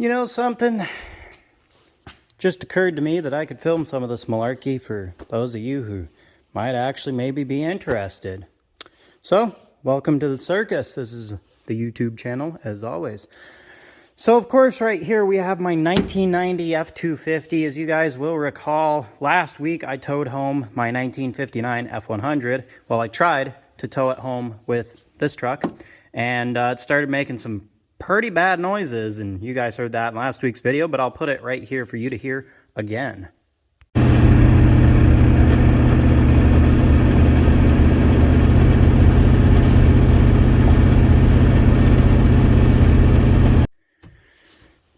You know something? Just occurred to me that I could film some of this malarkey for those of you who might actually maybe be interested. So, welcome to the circus. This is the YouTube channel, as always. So, of course, right here we have my 1990 F-250. As you guys will recall, last week I towed home my 1959 F-100. Well, I tried to tow it home with this truck, and it started making some pretty bad noises, and you guys heard that in last week's video, but I'll put it right here for you to hear again.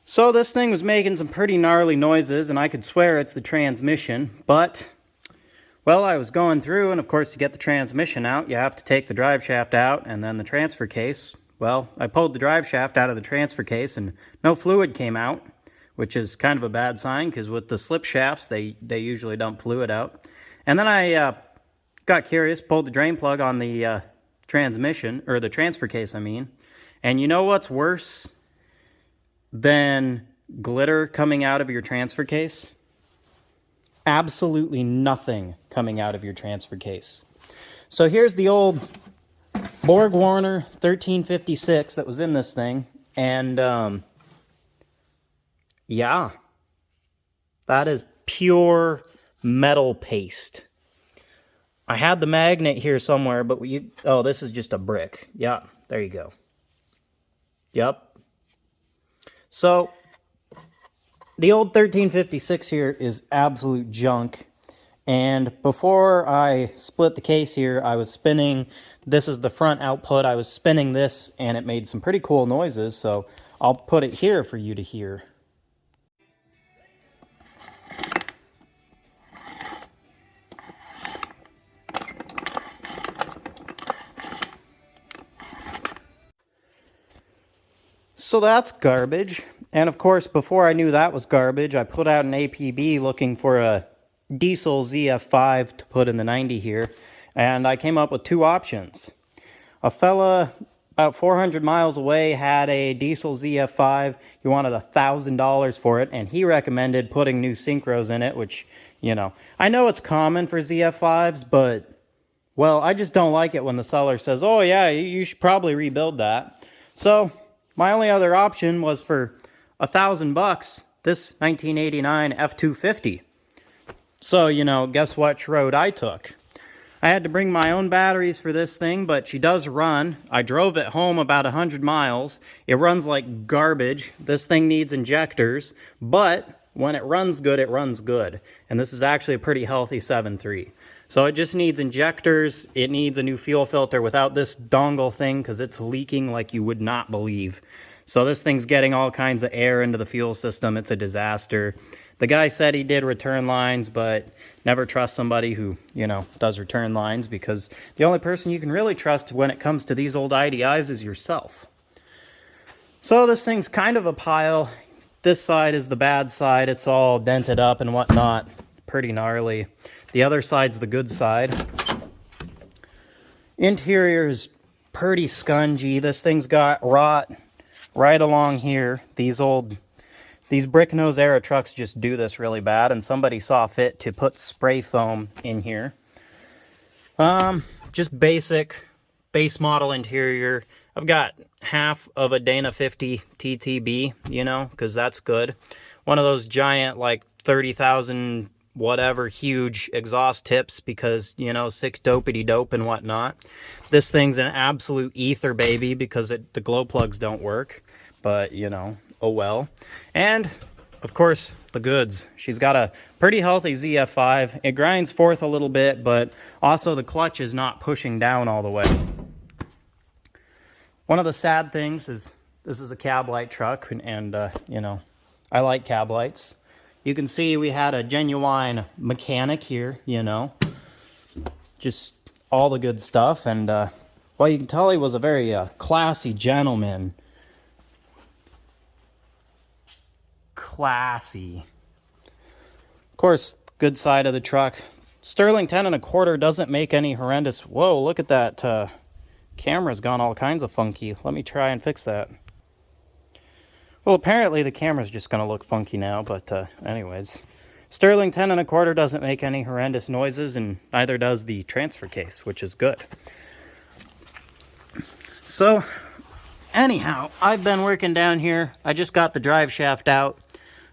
So this thing was making some pretty gnarly noises, and I could swear it's the transmission, but, well, I was going through, and of course to get the transmission out, you have to take the drive shaft out, and then the transfer case. Well, I pulled the drive shaft out of the transfer case and no fluid came out, which is kind of a bad sign because with the slip shafts, they usually dump fluid out. And then I got curious, pulled the drain plug on the transmission, or the transfer case, I mean. And you know what's worse than glitter coming out of your transfer case? Absolutely nothing coming out of your transfer case. So here's the old Borg Warner 1356 that was in this thing, and yeah, that is pure metal paste. I had the magnet here somewhere, but oh, this is just a brick. Yeah, there you go. Yep. So the old 1356 here is absolute junk. And before I split the case here, I was spinning, this is the front output, I was spinning this and it made some pretty cool noises, so I'll put it here for you to hear. So that's garbage. And of course, before I knew that was garbage, I put out an APB looking for a diesel ZF5 to put in the 90 here, and I came up with two options. A fella about 400 miles away had a diesel ZF5. He wanted $1,000 for it, and he recommended putting new synchros in it, which, you know, I know it's common for ZF5s, but, well, I just don't like it when the seller says, oh yeah, you should probably rebuild that. So my only other option was for $1,000, this 1989 F-250. So, you know, guess what road I took? I had to bring my own batteries for this thing, but she does run. I drove it home about 100 miles. It runs like garbage. This thing needs injectors, but when it runs good, it runs good. And this is actually a pretty healthy 7.3. So it just needs injectors. It needs a new fuel filter without this dongle thing because it's leaking like you would not believe. So this thing's getting all kinds of air into the fuel system. It's a disaster. The guy said he did return lines, but never trust somebody who, you know, does return lines because the only person you can really trust when it comes to these old IDIs is yourself. So this thing's kind of a pile. This side is the bad side. It's all dented up and whatnot. Pretty gnarly. The other side's the good side. Interior is pretty scungy. This thing's got rot right along here. These Bricknose era trucks just do this really bad, and somebody saw fit to put spray foam in here. Just basic base model interior. I've got half of a Dana 50 TTB, you know, because that's good. One of those giant, like 30,000 whatever huge exhaust tips because, you know, sick dopey dope and whatnot. This thing's an absolute ether baby because the glow plugs don't work, but, you know, oh well. And of course the goods. She's got a pretty healthy ZF5. It grinds forth a little bit, but also the clutch is not pushing down all the way. One of the sad things is this is a cab light truck, and you know, I like cab lights. You can see we had a genuine mechanic here, you know, just all the good stuff. And well, you can tell he was a very classy gentleman. Classy. Of course, good side of the truck. Sterling 10 1/4 doesn't make any horrendous. Whoa, look at that. Camera's gone all kinds of funky. Let me try and fix that. Well, apparently the camera's just going to look funky now, but anyways. Sterling 10 1/4 doesn't make any horrendous noises, and neither does the transfer case, which is good. So, anyhow, I've been working down here. I just got the drive shaft out.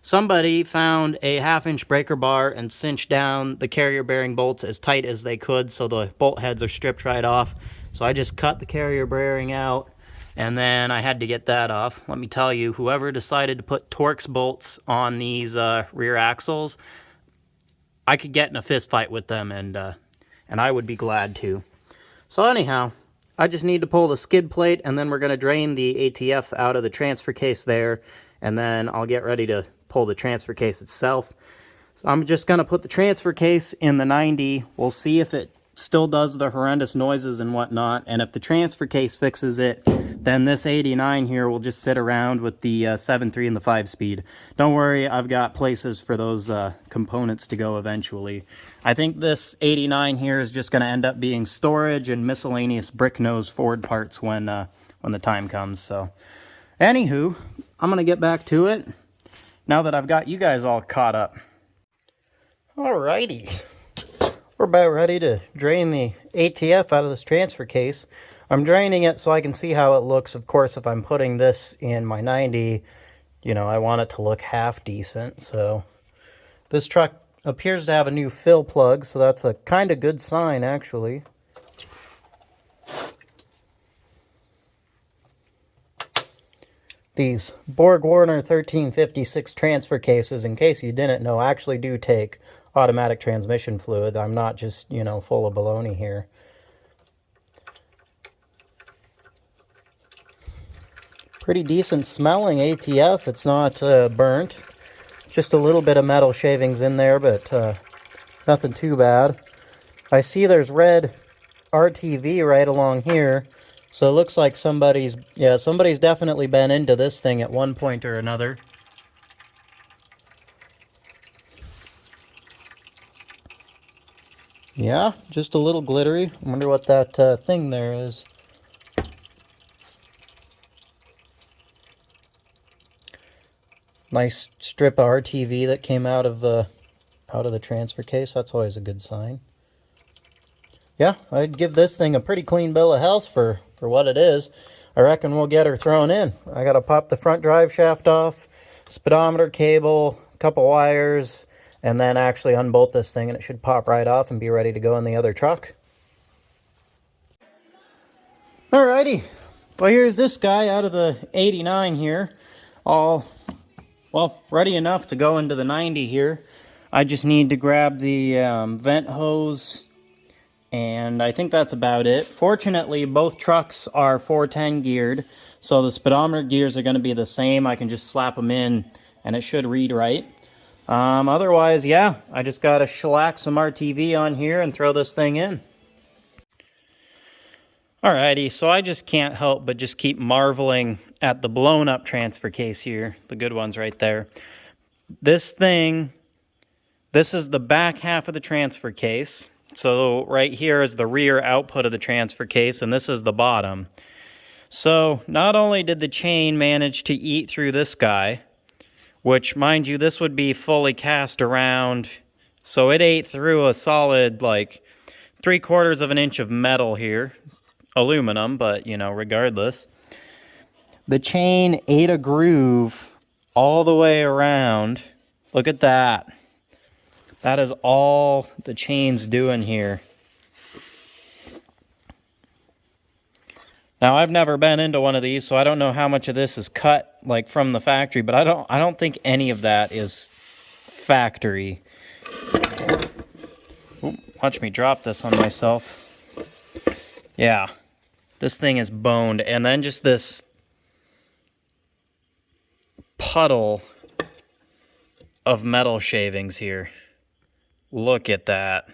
Somebody found a 1/2-inch breaker bar and cinched down the carrier bearing bolts as tight as they could so the bolt heads are stripped right off. So I just cut the carrier bearing out, and then I had to get that off. Let me tell you, whoever decided to put Torx bolts on these rear axles, I could get in a fist fight with them, and I would be glad to. So anyhow, I just need to pull the skid plate, and then we're going to drain the ATF out of the transfer case there, and then I'll get ready to pull the transfer case itself. So I'm just going to put the transfer case in the 90. We'll see if it still does the horrendous noises and whatnot, and if the transfer case fixes it, then this 89 here will just sit around with the 7.3 and the 5-speed. Don't worry, I've got places for those components to go eventually. I think this 89 here is just going to end up being storage and miscellaneous Bricknose Ford parts when the time comes. So, anywho, I'm going to get back to it now that I've got you guys all caught up. Alrighty. We're about ready to drain the ATF out of this transfer case. I'm draining it so I can see how it looks. Of course, if I'm putting this in my 90, you know, I want it to look half decent. So this truck appears to have a new fill plug, so that's a kind of good sign, actually. These Borg-Warner 1356 transfer cases, in case you didn't know, actually do take automatic transmission fluid. I'm not just, you know, full of baloney here. Pretty decent smelling ATF. It's not burnt. Just a little bit of metal shavings in there, but nothing too bad. I see there's red RTV right along here. So it looks like somebody's definitely been into this thing at one point or another. Yeah, just a little glittery. I wonder what that thing there is. Nice strip of RTV that came out of the transfer case. That's always a good sign. Yeah, I'd give this thing a pretty clean bill of health for what it is. I reckon we'll get her thrown in. I gotta pop the front drive shaft off, speedometer cable, a couple wires, and then actually unbolt this thing, and it should pop right off and be ready to go in the other truck. Alrighty, well, here's this guy out of the 89 here, all, well, ready enough to go into the 90 here. I just need to grab the vent hose, and I think that's about it. Fortunately, both trucks are 410 geared, so the speedometer gears are going to be the same. I can just slap them in, and it should read right. Otherwise, yeah, I just got to shellac some RTV on here and throw this thing in. Alrighty, so I just can't help but just keep marveling at the blown up transfer case here. The good ones right there. This thing, this is the back half of the transfer case. So right here is the rear output of the transfer case, and this is the bottom. So not only did the chain manage to eat through this guy, which, mind you, this would be fully cast around, so it ate through a solid, like, 3/4 of an inch of metal here. Aluminum, but, you know, regardless. The chain ate a groove all the way around. Look at that. That is all the chain's doing here. Now, I've never been into one of these, so I don't know how much of this is cut, like, from the factory, but I don't think any of that is factory. Ooh, watch me drop this on myself. Yeah, this thing is boned, and then just this puddle of metal shavings here. Look at that.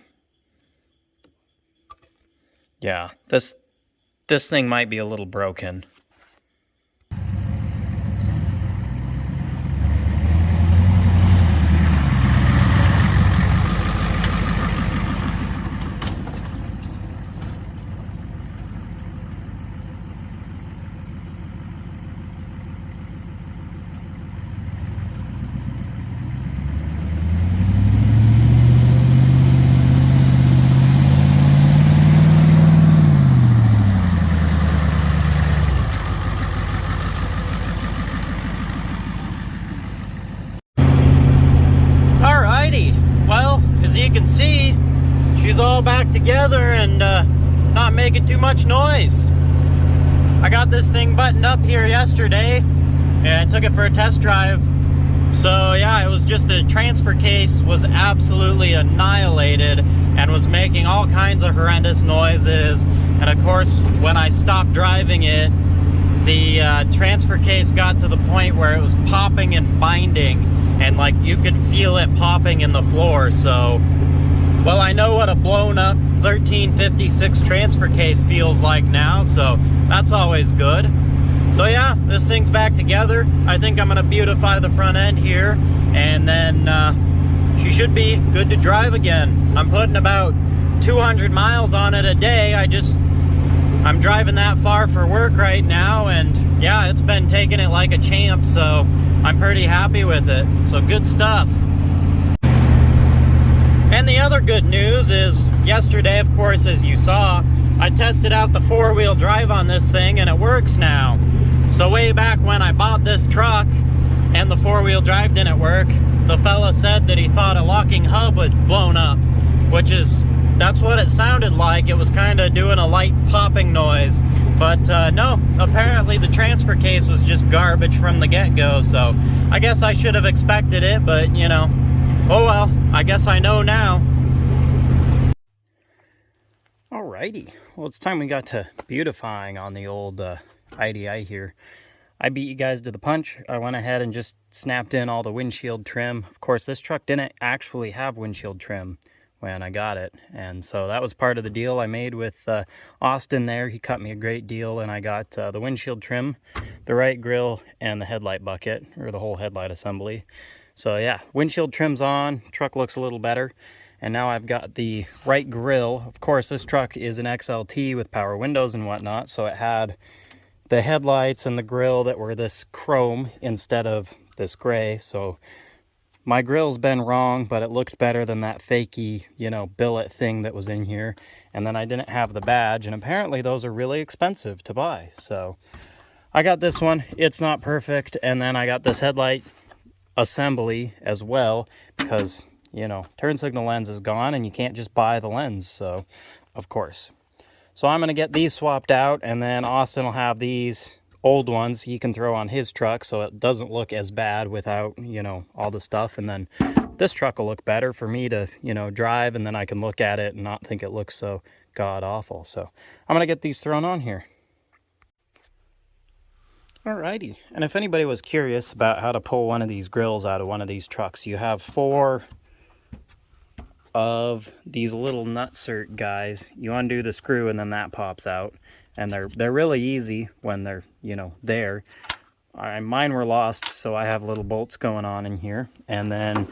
Yeah, this thing might be a little broken. making too much noise. I got this thing buttoned up here yesterday and took it for a test drive. So yeah, it was just the transfer case was absolutely annihilated and was making all kinds of horrendous noises. And of course, when I stopped driving it, the transfer case got to the point where it was popping and binding, and like you could feel it popping in the floor. So, well, I know what a blown up 1356 transfer case feels like now, so that's always good. So yeah, this thing's back together. I think I'm gonna beautify the front end here, and then she should be good to drive again. I'm putting about 200 miles on it a day. I'm driving that far for work right now, and yeah, it's been taking it like a champ, so I'm pretty happy with it. So good stuff. And the other good news is yesterday, of course, as you saw, I tested out the four-wheel drive on this thing and it works now. So way back when I bought this truck and the four-wheel drive didn't work, the fella said that he thought a locking hub had blown up, that's what it sounded like. It was kind of doing a light popping noise. But no, apparently the transfer case was just garbage from the get-go. So I guess I should have expected it, but you know, oh well, I guess I know now. Alrighty, well, it's time we got to beautifying on the old IDI here. I beat you guys to the punch. I went ahead and just snapped in all the windshield trim. Of course, this truck didn't actually have windshield trim when I got it, and so that was part of the deal I made with Austin there. He cut me a great deal, and I got the windshield trim, the right grille, and the headlight bucket, or the whole headlight assembly. So yeah, windshield trim's on, truck looks a little better, and now I've got the right grille. Of course, this truck is an XLT with power windows and whatnot, so it had the headlights and the grille that were this chrome instead of this gray. So my grille's been wrong, but it looked better than that fakey, you know, billet thing that was in here. And then I didn't have the badge, and apparently those are really expensive to buy. So I got this one. It's not perfect. And then I got this headlight assembly as well, because, you know, turn signal lens is gone and you can't just buy the lens. So, of course. So I'm going to get these swapped out, and then Austin will have these old ones he can throw on his truck so it doesn't look as bad without, you know, all the stuff. And then this truck will look better for me to, you know, drive, and then I can look at it and not think it looks so god awful. So I'm gonna get these thrown on here. Alrighty, and if anybody was curious about how to pull one of these grills out of one of these trucks, you have 4 of these little nutsert guys. You undo the screw and then that pops out. And they're really easy when they're, you know, there. Mine were lost, so I have little bolts going on in here. And then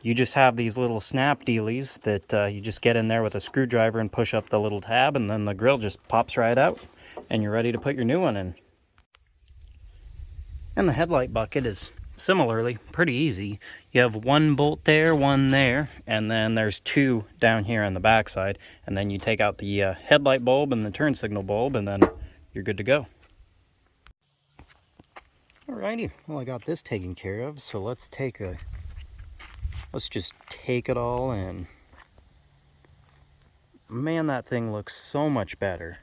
you just have these little snap dealies that you just get in there with a screwdriver and push up the little tab, and then the grill just pops right out, and you're ready to put your new one in. And the headlight bucket is similarly pretty easy. You have 1 bolt there, 1 there, and then there's 2 down here on the back side, and then you take out the headlight bulb and the turn signal bulb, and then you're good to go. Alrighty, well, I got this taken care of, so let's just take it all in. Man, that thing looks so much better.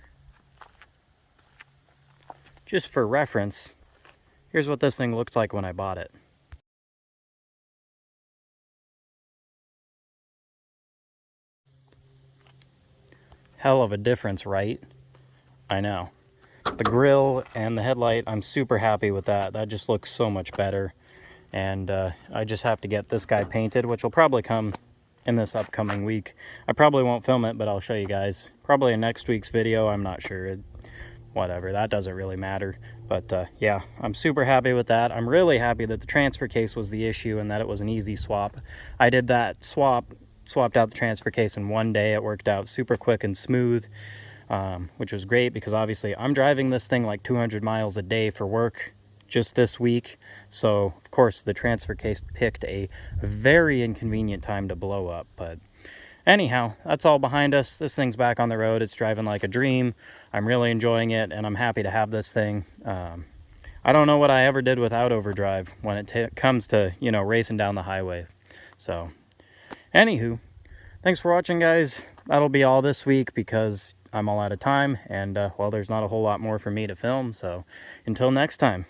Just for reference, here's what this thing looked like when I bought it. Hell of a difference, right? I know. The grill and the headlight, I'm super happy with that. That just looks so much better. And I just have to get this guy painted, which will probably come in this upcoming week. I probably won't film it, but I'll show you guys. Probably in next week's video, I'm not sure. Whatever, that doesn't really matter. But yeah, I'm super happy with that. I'm really happy that the transfer case was the issue and that it was an easy swap. I did that swapped out the transfer case in 1 day. It worked out super quick and smooth, which was great because obviously I'm driving this thing like 200 miles a day for work just this week. So of course the transfer case picked a very inconvenient time to blow up. But anyhow, that's all behind us. This thing's back on the road. It's driving like a dream. I'm really enjoying it, and I'm happy to have this thing. I don't know what I ever did without overdrive when it comes to, you know, racing down the highway. So anywho, thanks for watching, guys. That'll be all this week because I'm all out of time, and well, there's not a whole lot more for me to film, so until next time.